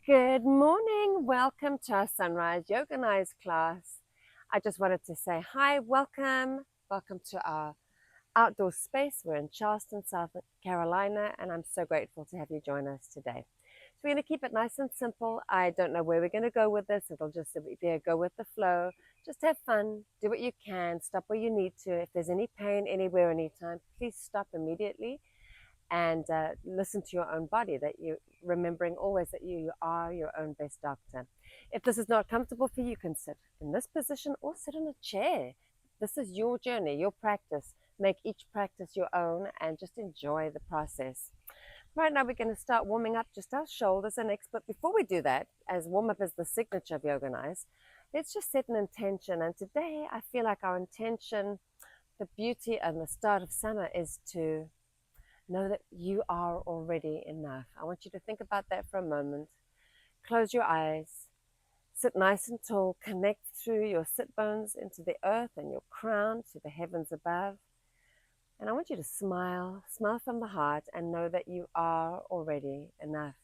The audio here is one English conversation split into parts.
Good morning. Welcome to our Sunrise Yoganize class. I just wanted to say hi, welcome. Welcome to our outdoor space. We're in Charleston, South Carolina, and I'm so grateful to have you join us today. So we're going to keep it nice and simple. I don't know where we're going to go with this. It'll just be a go with the flow. Just have fun. Do what you can. Stop where you need to. If there's any pain anywhere, anytime, please stop immediately and listen to your own body, that you remembering always that you are your own best doctor. If this is not comfortable for you, you can sit in this position or sit in a chair. This is your journey, your practice. Make each practice your own and just enjoy the process. Right now we're going to start warming up just our shoulders and necks, but before we do that, as warm up is the signature of Yoganize, let's just set an intention. And today I feel like our intention, the beauty and the start of summer, is to know that you are already enough. I want you to think about that for a moment. Close your eyes. Sit nice and tall. Connect through your sit bones into the earth and your crown to the heavens above. And I want you to smile. Smile from the heart and know that you are already enough.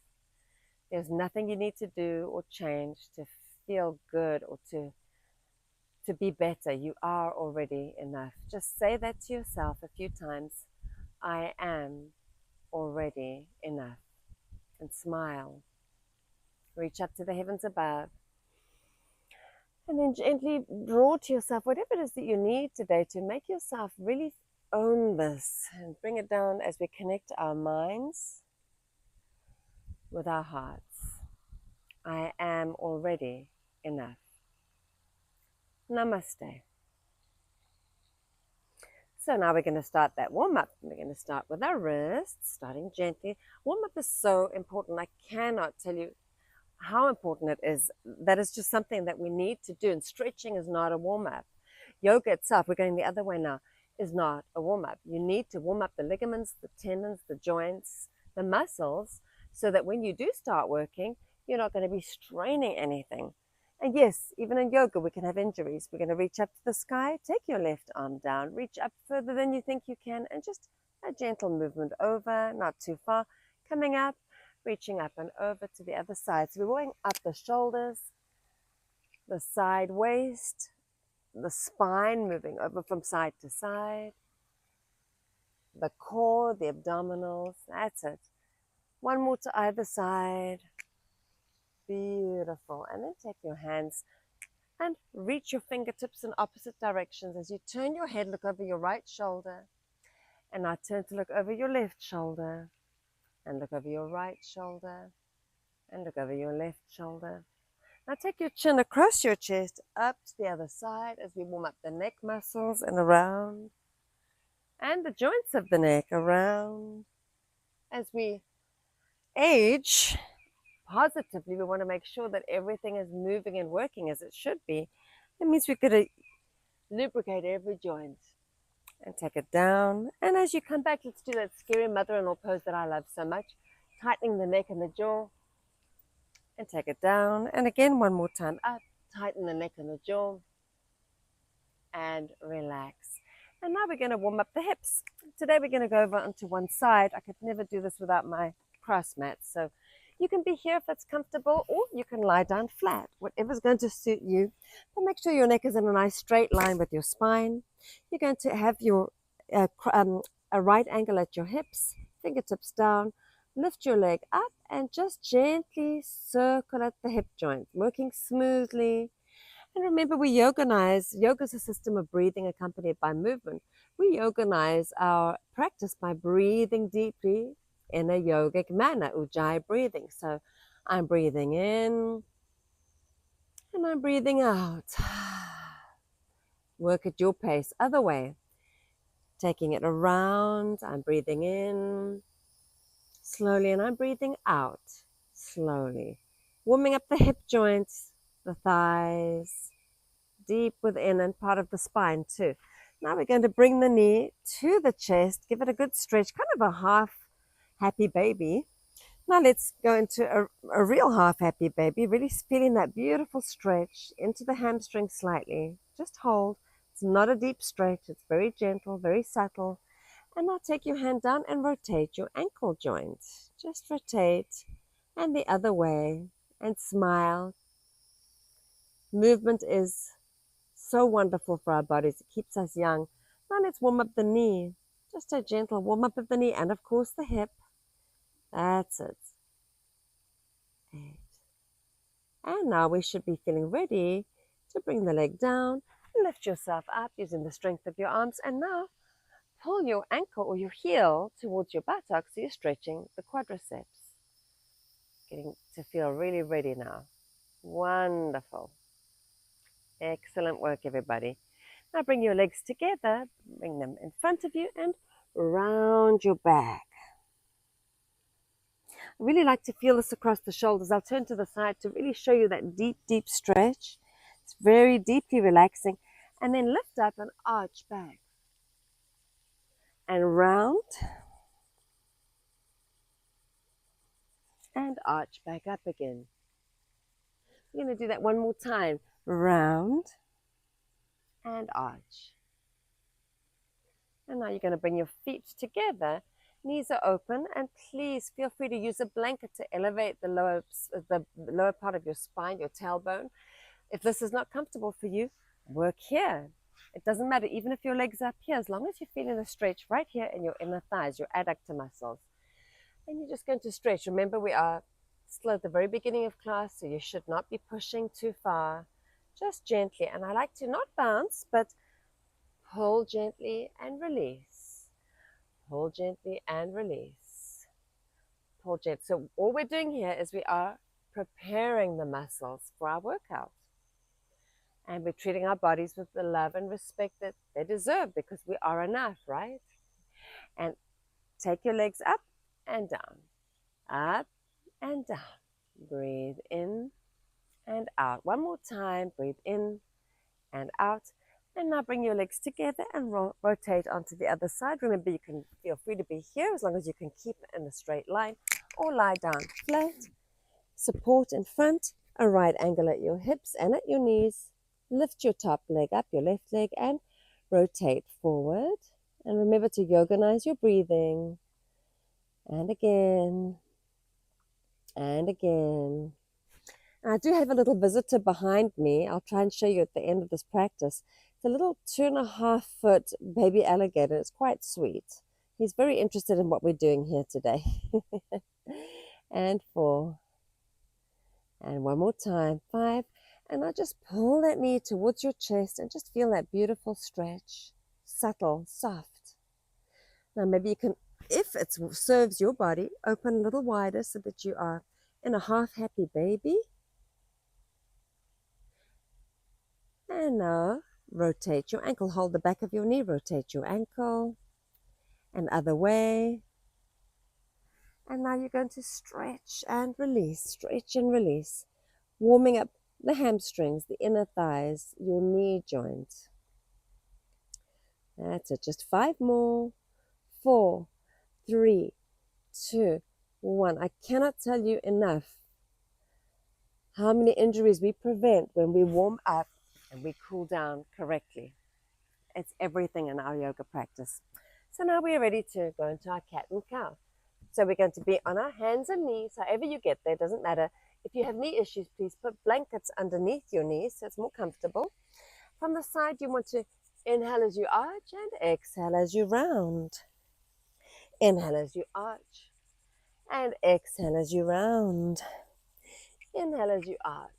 There's nothing you need to do or change to feel good or to be better. You are already enough. Just say that to yourself a few times. I am already enough. And smile. Reach up to the heavens above. And then gently draw to yourself whatever it is that you need today to make yourself really own this, and bring it down as we connect our minds with our hearts. I am already enough. Namaste. So now we're going to start that warm-up. We're going to start with our wrists, starting gently. Warm-up is so important. I cannot tell you how important it is. That is just something that we need to do. And stretching is not a warm-up. Yoga itself, we're going the other way now, is not a warm-up. You need to warm up the ligaments, the tendons, the joints, the muscles, so that when you do start working, you're not going to be straining anything. And yes, even in yoga, we can have injuries. We're going to reach up to the sky, take your left arm down, reach up further than you think you can, and just a gentle movement over, not too far, coming up, reaching up and over to the other side. So we're going up the shoulders, the side waist, the spine, moving over from side to side, the core, the abdominals. That's it. One more to either side. Beautiful. And then take your hands and reach your fingertips in opposite directions. As you turn your head, look over your right shoulder. And now turn to look over your left shoulder. And look over your right shoulder. And look over your left shoulder. Now take your chin across your chest, up to the other side as we warm up the neck muscles and around. And the joints of the neck around. As we age positively, we want to make sure that everything is moving and working as it should be. That means we've got to lubricate every joint and take it down. And as you come back, let's do that scary mother-in-law pose that I love so much, tightening the neck and the jaw, and take it down. And again, one more time up, tighten the neck and the jaw, and relax. And now we're going to warm up the hips. Today we're going to go over onto one side. I could never do this without my cross mat. So you can be here if it's comfortable, or you can lie down flat, whatever's going to suit you. But make sure your neck is in a nice straight line with your spine. You're going to have your a right angle at your hips, fingertips down, lift your leg up, and just gently circle at the hip joint, working smoothly. And remember, we yoganize. Yoga is a system of breathing accompanied by movement. We yoganize our practice by breathing deeply in a yogic manner, ujjayi breathing. So I'm breathing in and I'm breathing out. Work at your pace. Other way. Taking it around. I'm breathing in slowly and I'm breathing out slowly. Warming up the hip joints, the thighs, deep within and part of the spine too. Now we're going to bring the knee to the chest, give it a good stretch, kind of a half happy baby. Now let's go into a real half happy baby, really feeling that beautiful stretch into the hamstring slightly. Just hold. It's not a deep stretch. It's very gentle, very subtle. And now take your hand down and rotate your ankle joint. Just rotate. And the other way. and smile. Movement is so wonderful for our bodies. It keeps us young. Now let's warm up the knee. Just a gentle warm up of the knee and of course the hip. That's it. 8. And now we should be feeling ready to bring the leg down, lift yourself up using the strength of your arms, and now pull your ankle or your heel towards your buttocks so you're stretching the quadriceps. Getting to feel really ready now. Wonderful. Excellent work, everybody. Now bring your legs together, bring them in front of you and round your back. I really like to feel this across the shoulders. I'll turn to the side to really show you that deep, deep stretch. It's very deeply relaxing. And then lift up and arch back. And round. And arch back up again. We're going to do that one more time. Round. And arch. And now you're going to bring your feet together. Knees are open, and please feel free to use a blanket to elevate the lower part of your spine, your tailbone. If this is not comfortable for you, work here. It doesn't matter, even if your legs are up here, as long as you're feeling a stretch right here in your inner thighs, your adductor muscles. And you're just going to stretch. Remember, we are still at the very beginning of class, so you should not be pushing too far. Just gently. And I like to not bounce, but pull gently and release. Pull gently and release. Pull gently. So all we're doing here is we are preparing the muscles for our workout. And we're treating our bodies with the love and respect that they deserve because we are enough, right? And take your legs up and down. Up and down. Breathe in and out. One more time. Breathe in and out. And now bring your legs together and rotate onto the other side. Remember, you can feel free to be here as long as you can keep it in a straight line or lie down flat. Support in front, a right angle at your hips and at your knees. Lift your top leg up, your left leg, and rotate forward. And remember to yoganize your breathing. And again. And again. And I do have a little visitor behind me. I'll try and show you at the end of this practice. It's a little 2.5-foot baby alligator. It's quite sweet. He's very interested in what we're doing here today. And 4. And one more time. 5. And now just pull that knee towards your chest and just feel that beautiful stretch. Subtle, soft. Now maybe you can, if it serves your body, open a little wider so that you are in a half-happy baby. And now rotate your ankle. Hold the back of your knee. Rotate your ankle. And other way. And now you're going to stretch and release. Stretch and release. Warming up the hamstrings, the inner thighs, your knee joint. That's it. Just 5 more. 4, 3, 2, 1. I cannot tell you enough how many injuries we prevent when we warm up and we cool down correctly. It's everything in our yoga practice. So now we're ready to go into our cat and cow. So we're going to be on our hands and knees, however you get there, doesn't matter. If you have knee issues, please put blankets underneath your knees so it's more comfortable. From the side, you want to inhale as you arch and exhale as you round. Inhale as you arch and exhale as you round. Inhale as you arch.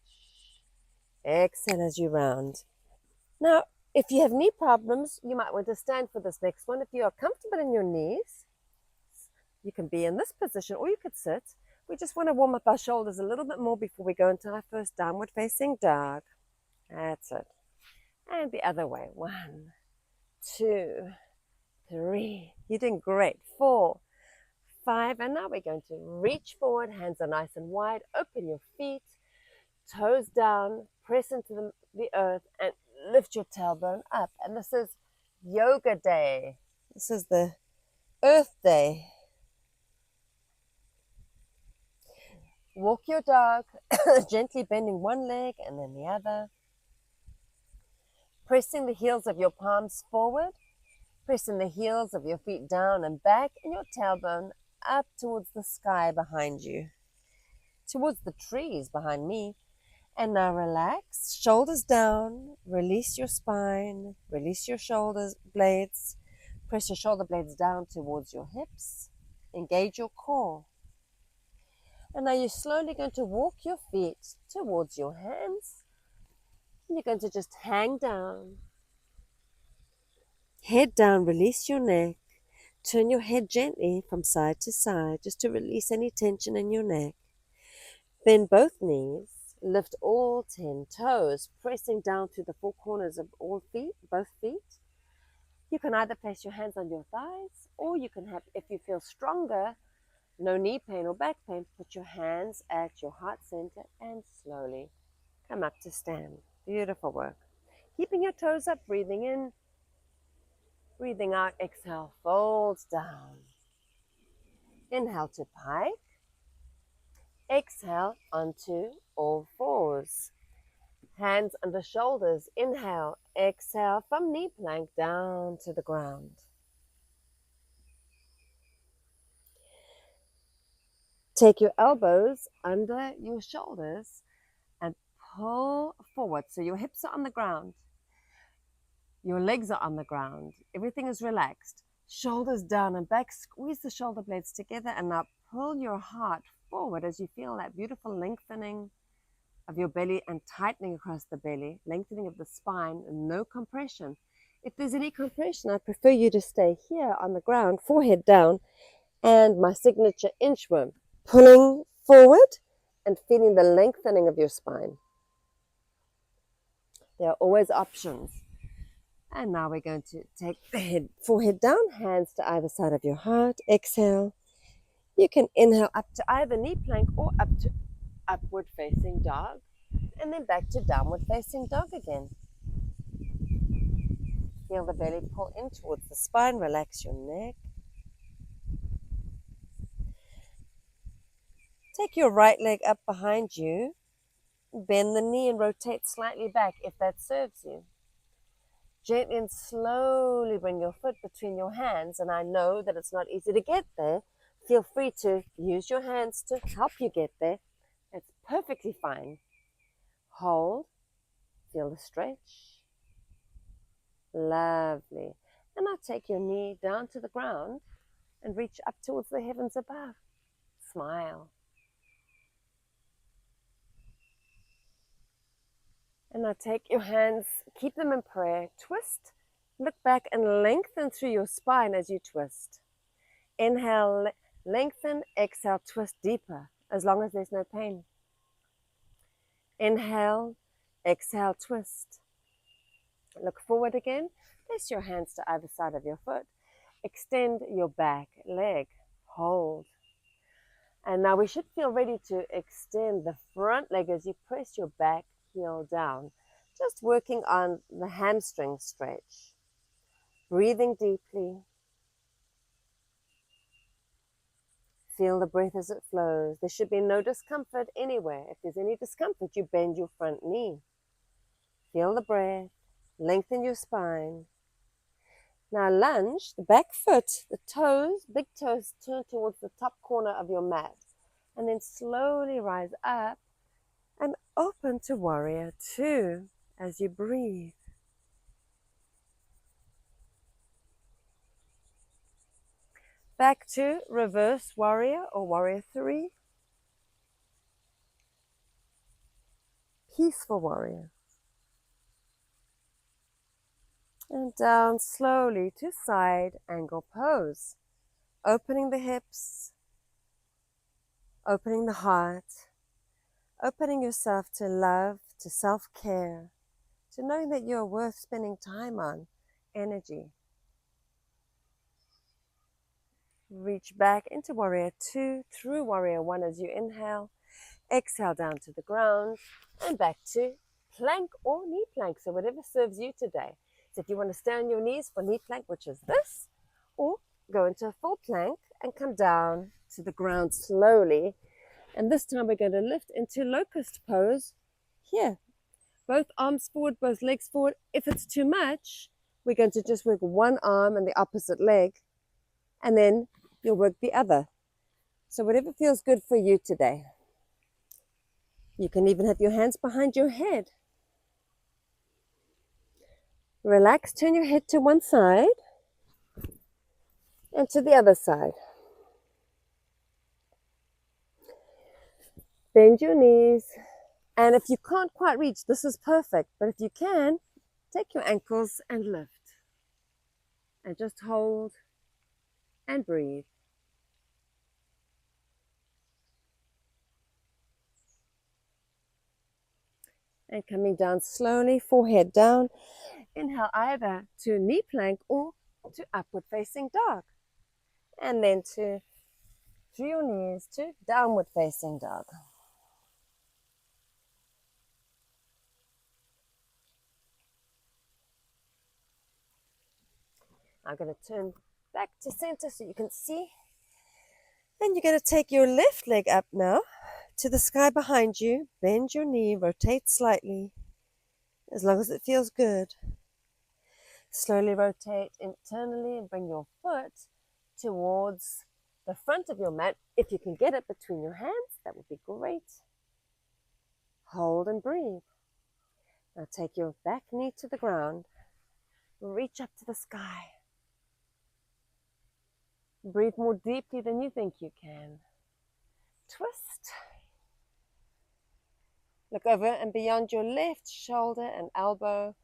Exhale as you round. Now, if you have knee problems, you might want to stand for this next one. If you are comfortable in your knees, you can be in this position or you could sit. We just want to warm up our shoulders a little bit more before we go into our first downward facing dog. That's it. And the other way. 1, 2, 3. You're doing great. 4, 5. And now we're going to reach forward. Hands are nice and wide. Open your feet. Toes down. Press into the earth and lift your tailbone up. And this is yoga day. This is the earth day. Walk your dog, gently bending one leg and then the other. Pressing the heels of your palms forward. Pressing the heels of your feet down and back and your tailbone up towards the sky behind you. towards the trees behind me. And now relax, shoulders down, release your spine, release your shoulders blades, press your shoulder blades down towards your hips, engage your core. And now you're slowly going to walk your feet towards your hands. And you're going to just hang down. Head down, release your neck. Turn your head gently from side to side just to release any tension in your neck. Bend both knees. Lift all 10 toes, pressing down to the four corners of both feet. You can either place your hands on your thighs, or you can have, if you feel stronger, no knee pain or back pain, put your hands at your heart center and slowly come up to stand. Beautiful work. Keeping your toes up, breathing in, breathing out, exhale, fold down. Inhale to pike. Exhale onto all fours. Hands under shoulders. Inhale, exhale from knee plank down to the ground. Take your elbows under your shoulders and pull forward. So your hips are on the ground. Your legs are on the ground. Everything is relaxed. Shoulders down and back. Squeeze the shoulder blades together and now pull your heart forward as you feel that beautiful lengthening of your belly and tightening across the belly, lengthening of the spine, and no compression. If there's any compression, I prefer you to stay here on the ground, forehead down, and my signature inchworm, pulling forward and feeling the lengthening of your spine. There are always options. And now we're going to take the forehead down, hands to either side of your heart. Exhale. You can inhale up to either knee plank or up to upward facing dog, and then back to downward facing dog again. Feel the belly pull in towards the spine, relax your neck. Take your right leg up behind you, bend the knee and rotate slightly back if that serves you. Gently and slowly bring your foot between your hands, and I know that it's not easy to get there. Feel free to use your hands to help you get there. That's perfectly fine. Hold. Feel the stretch. Lovely. And now take your knee down to the ground and reach up towards the heavens above. Smile. And now take your hands, keep them in prayer. Twist, look back and lengthen through your spine as you twist. Inhale, lengthen, exhale, twist deeper, as long as there's no pain. Inhale, exhale, twist. Look forward again. Place your hands to either side of your foot. Extend your back leg. Hold. And now we should feel ready to extend the front leg as you press your back heel down. Just working on the hamstring stretch. Breathing deeply. Feel the breath as it flows. There should be no discomfort anywhere. If there's any discomfort, you bend your front knee. Feel the breath. Lengthen your spine. Now lunge, the back foot, the toes, big toes turn towards the top corner of your mat. And then slowly rise up and open to warrior two as you breathe. Back to reverse warrior or warrior three. Peaceful warrior. And down slowly to side angle pose. Opening the hips, opening the heart, opening yourself to love, to self-care, to knowing that you're worth spending time on, energy. Reach back into warrior two, through warrior one as you inhale. Exhale down to the ground and back to plank or knee plank. So whatever serves you today. So if you want to stay on your knees for knee plank, which is this, or go into a full plank and come down to the ground slowly. And this time we're going to lift into locust pose here. Both arms forward, both legs forward. If it's too much, we're going to just work one arm and the opposite leg, and then you'll work the other. So whatever feels good for you today. You can even have your hands behind your head. Relax, turn your head to one side and to the other side. Bend your knees. And if you can't quite reach, this is perfect. But if you can, take your ankles and lift. And just hold and breathe. And coming down slowly, forehead down. Inhale either to knee plank or to upward facing dog. And then through your knees to downward facing dog. I'm going to turn back to center so you can see. And you're going to take your left leg up now to the sky behind you. Bend your knee, rotate slightly, as long as it feels good. Slowly rotate internally and bring your foot towards the front of your mat. If you can get it between your hands, that would be great. Hold and breathe. Now take your back knee to the ground. Reach up to the sky. Breathe more deeply than you think you can. Twist. Look over and beyond your left shoulder and elbow.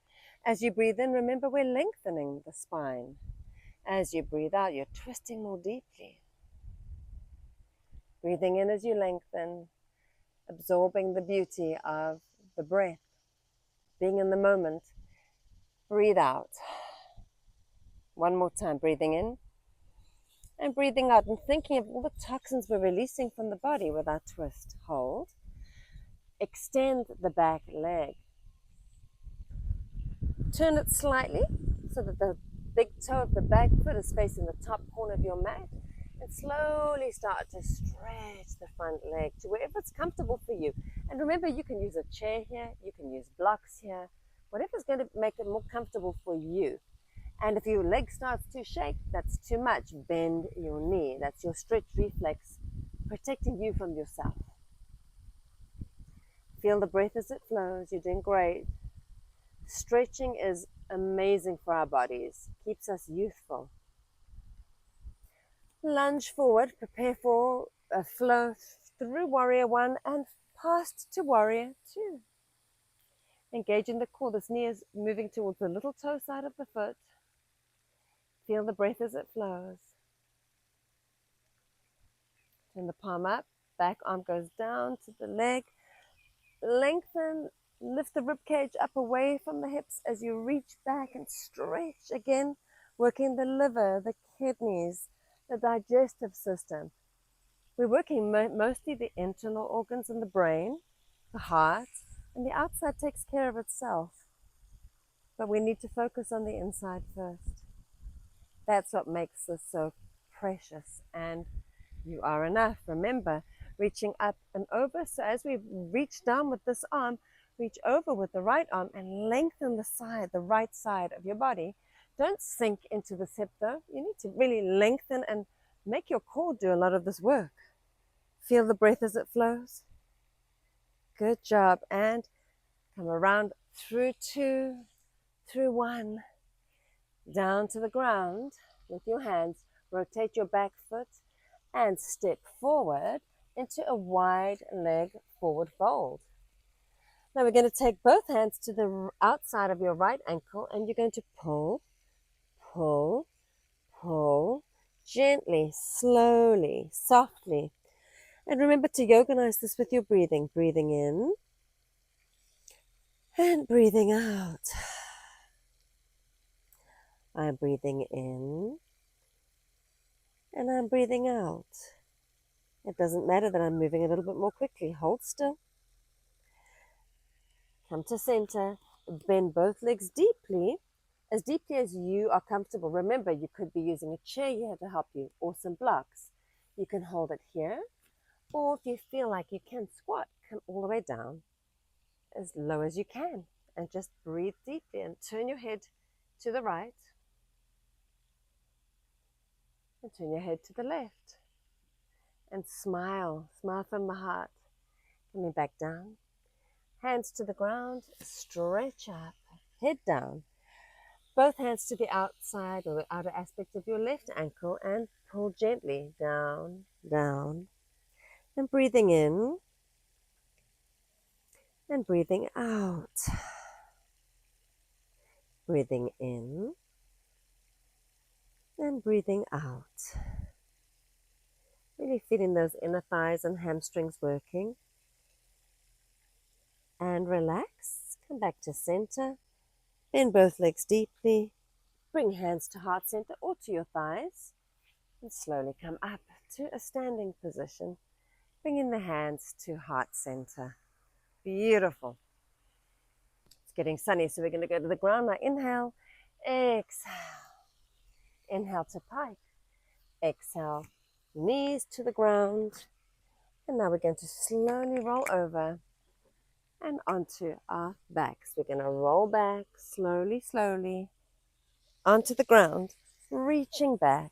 As you breathe in, remember we're lengthening the spine. As you breathe out, you're twisting more deeply. Breathing in as you lengthen, absorbing the beauty of the breath, being in the moment. Breathe out. One more time, breathing in and breathing out, and thinking of all the toxins we're releasing from the body with our twist. Hold. Extend the back leg. Turn it slightly so that the big toe of the back foot is facing the top corner of your mat, and slowly start to stretch the front leg to wherever it's comfortable for you. And remember, you can use a chair here, you can use blocks here, whatever's going to make it more comfortable for you. And if your leg starts to shake, that's too much. Bend your knee. That's your stretch reflex, protecting you from yourself. Feel the breath as it flows. You're doing great. Stretching is amazing for our bodies. Keeps us youthful. Lunge forward. Prepare for a flow through Warrior 1 and past to Warrior 2. Engaging the core. This knee is moving towards the little toe side of the foot. Feel the breath as it flows. Turn the palm up. Back arm goes down to the leg. Lengthen. Lift the rib cage up away from the hips as you reach back and stretch again, working the liver, the kidneys, the digestive system. We're working mostly the internal organs and the brain, the heart, and the outside takes care of itself. But we need to focus on the inside first. That's what makes this so precious. And you are enough. Remember, reaching up and over. So as we reach down with this arm, reach over with the right arm and lengthen the side, the right side of your body. Don't sink into this hip though. You need to really lengthen and make your core do a lot of this work. Feel the breath as it flows. Good job. And come around through 2, through 1, down to the ground with your hands. Rotate your back foot and step forward into a wide leg forward fold. Now we're going to take both hands to the outside of your right ankle, and you're going to pull, pull, pull, gently, slowly, softly. And remember to yoganize this with your breathing. Breathing in and breathing out. I'm breathing in and I'm breathing out. It doesn't matter that I'm moving a little bit more quickly. Hold still. Come to center. Bend both legs deeply as you are comfortable. Remember, you could be using a chair here to help you or some blocks. You can hold it here, or if you feel like you can squat, come all the way down as low as you can and just breathe deeply and turn your head to the right and turn your head to the left and smile from the heart. Coming back down Hands to the ground, stretch up, head down. Both hands to the outside or the outer aspect of your left ankle and pull gently down, down. And breathing in and breathing out. Breathing in and breathing out. Really feeling those inner thighs and hamstrings working. And relax. Come back to center. Bend both legs deeply. Bring hands to heart center or to your thighs. And slowly come up to a standing position. Bringing the hands to heart center. Beautiful. It's getting sunny, so we're going to go to the ground. Now inhale, exhale. Inhale to pike. Exhale, knees to the ground. And now we're going to slowly roll over and onto our backs. We're going to roll back slowly, slowly onto the ground, reaching back.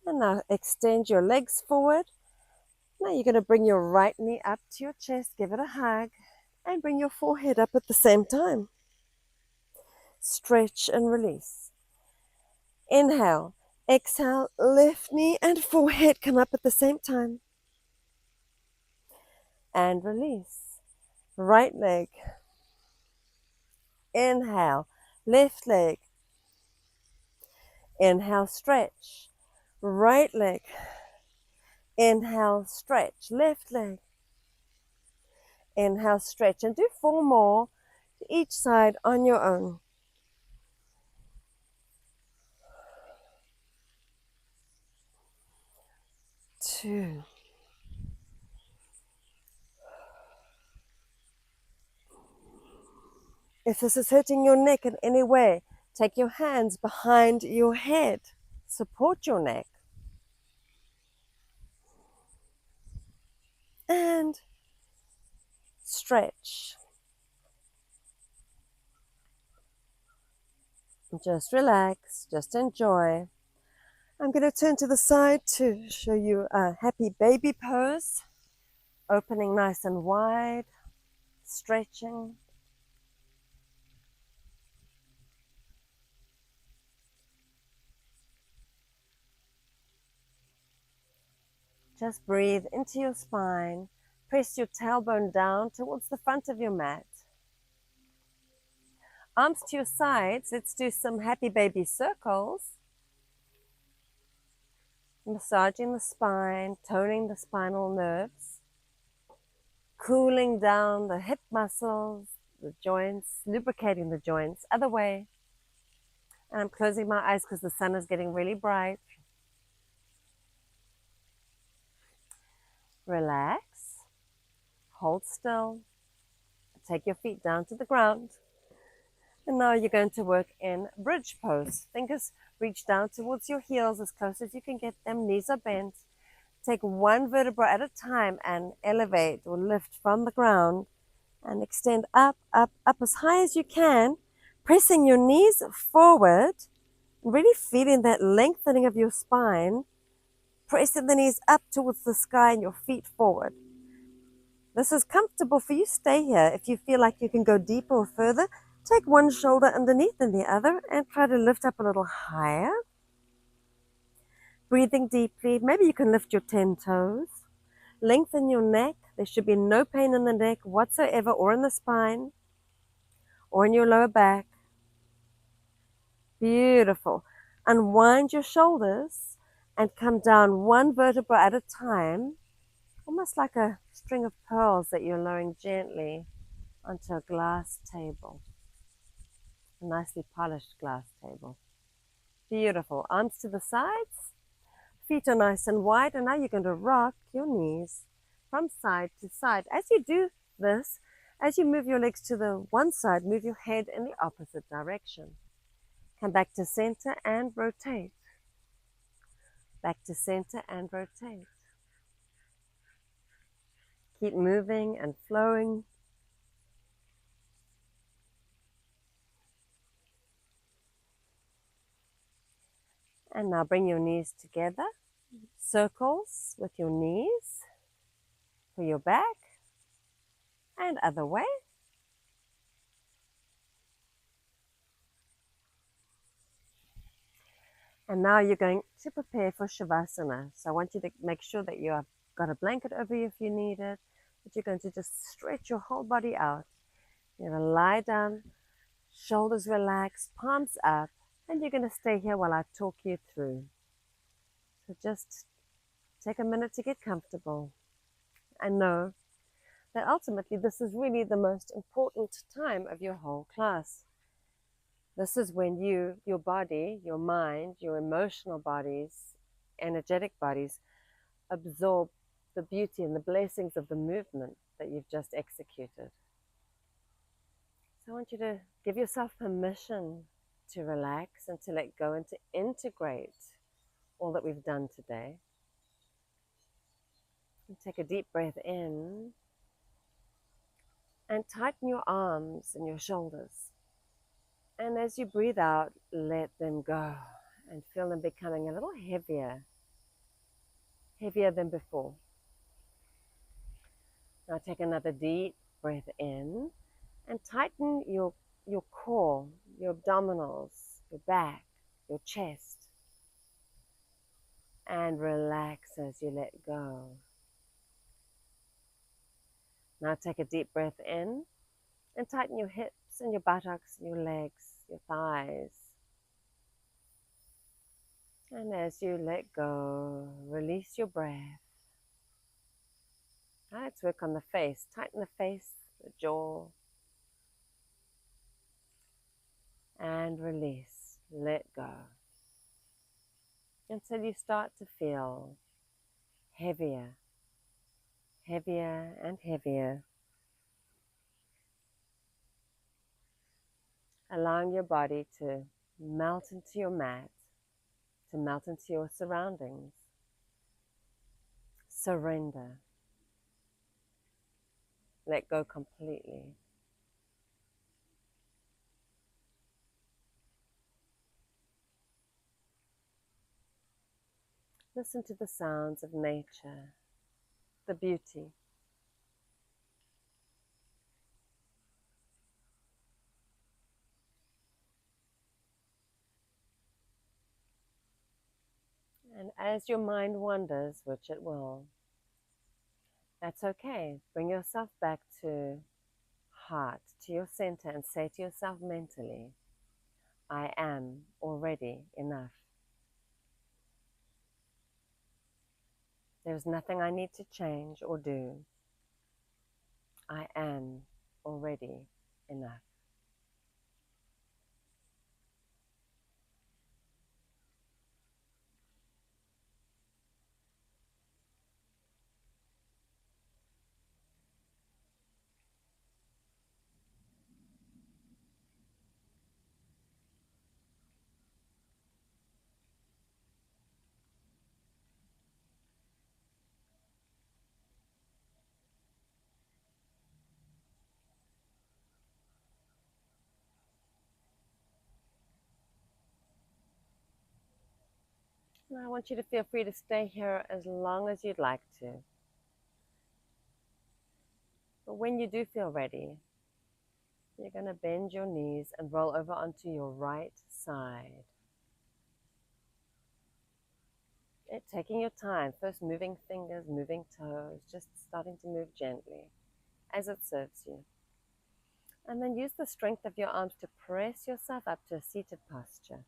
And now extend your legs forward. Now you're going to bring your right knee up to your chest, give it a hug, and bring your forehead up at the same time. Stretch and release. Inhale, exhale, left knee and forehead come up at the same time. And release. Right leg. Inhale, left leg. Inhale, stretch. Right leg. Inhale, stretch. Left leg. Inhale, stretch. And do 4 more to each side on your own. 2. If this is hurting your neck in any way, take your hands behind your head. Support your neck. And stretch. Just relax, just enjoy. I'm going to turn to the side to show you a happy baby pose. Opening nice and wide, stretching. Just breathe into your spine. Press your tailbone down towards the front of your mat. Arms to your sides. Let's do some happy baby circles. Massaging the spine, toning the spinal nerves. Cooling down the hip muscles, the joints, lubricating the joints. Other way. And I'm closing my eyes because the sun is getting really bright. Relax. Hold still. Take your feet down to the ground. And now you're going to work in bridge pose. Fingers reach down towards your heels as close as you can get them. Knees are bent. Take one vertebra at a time and elevate or lift from the ground and extend up, up, up as high as you can, pressing your knees forward, really feeling that lengthening of your spine, pressing the knees up towards the sky and your feet forward. This is comfortable for you. Stay here. If you feel like you can go deeper or further, take one shoulder underneath than the other and try to lift up a little higher. Breathing deeply. Maybe you can lift your 10 toes. Lengthen your neck. There should be no pain in the neck whatsoever or in the spine or in your lower back. Beautiful. Unwind your shoulders and come down one vertebra at a time, almost like a string of pearls that you're lowering gently onto a glass table. A nicely polished glass table. Beautiful. Arms to the sides. Feet are nice and wide. And now you're going to rock your knees from side to side. As you do this, as you move your legs to the one side, move your head in the opposite direction. Come back to center and rotate. Back to center and rotate. Keep moving and flowing. And now bring your knees together. Circles with your knees for your back. and other way. And now you're going to prepare for Shavasana. So I want you to make sure that you have got a blanket over you if you need it, but you're going to just stretch your whole body out. You're going to lie down, shoulders relaxed, palms up, and you're going to stay here while I talk you through. So just take a minute to get comfortable and know that ultimately this is really the most important time of your whole class. This is when you, your body, your mind, your emotional bodies, energetic bodies, absorb the beauty and the blessings of the movement that you've just executed. So I want you to give yourself permission to relax and to let go and to integrate all that we've done today. And take a deep breath in and tighten your arms and your shoulders. And as you breathe out, let them go and feel them becoming a little heavier than before. Now take another deep breath in and tighten your core, your abdominals, your back, your chest. And relax as you let go. Now take a deep breath in and tighten your hips and your buttocks, your legs, your thighs. And as you let go, release your breath. Now let's work on the face. Tighten the face, the jaw. And release. Let go. Until you start to feel heavier, heavier and heavier. Allowing your body to melt into your mat, to melt into your surroundings. Surrender. Let go completely. Listen to the sounds of nature, the beauty. And as your mind wanders, which it will, that's okay. Bring yourself back to heart, to your center, and say to yourself mentally, I am already enough. There's nothing I need to change or do. I am already enough. And I want you to feel free to stay here as long as you'd like to. But when you do feel ready, you're going to bend your knees and roll over onto your right side. Taking your time, first moving fingers, moving toes, just starting to move gently as it serves you. And then use the strength of your arms to press yourself up to a seated posture,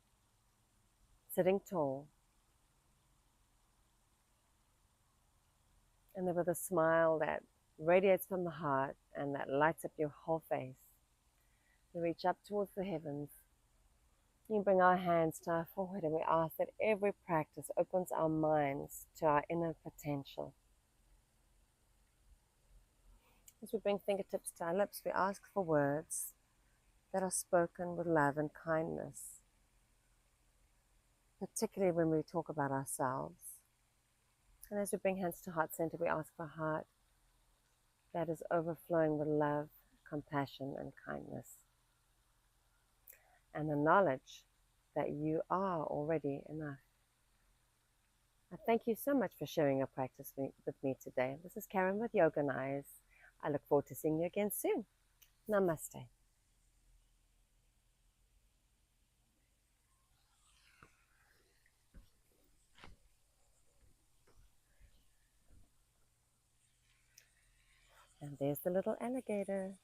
sitting tall. And then with a smile that radiates from the heart and that lights up your whole face, we reach up towards the heavens. We bring our hands to our forehead and we ask that every practice opens our minds to our inner potential. As we bring fingertips to our lips, we ask for words that are spoken with love and kindness, particularly when we talk about ourselves. And as we bring hands to heart center, we ask for a heart that is overflowing with love, compassion, and kindness. And the knowledge that you are already enough. I thank you so much for sharing your practice with me today. This is Karen with Yoganize. I look forward to seeing you again soon. Namaste. And there's the little alligator.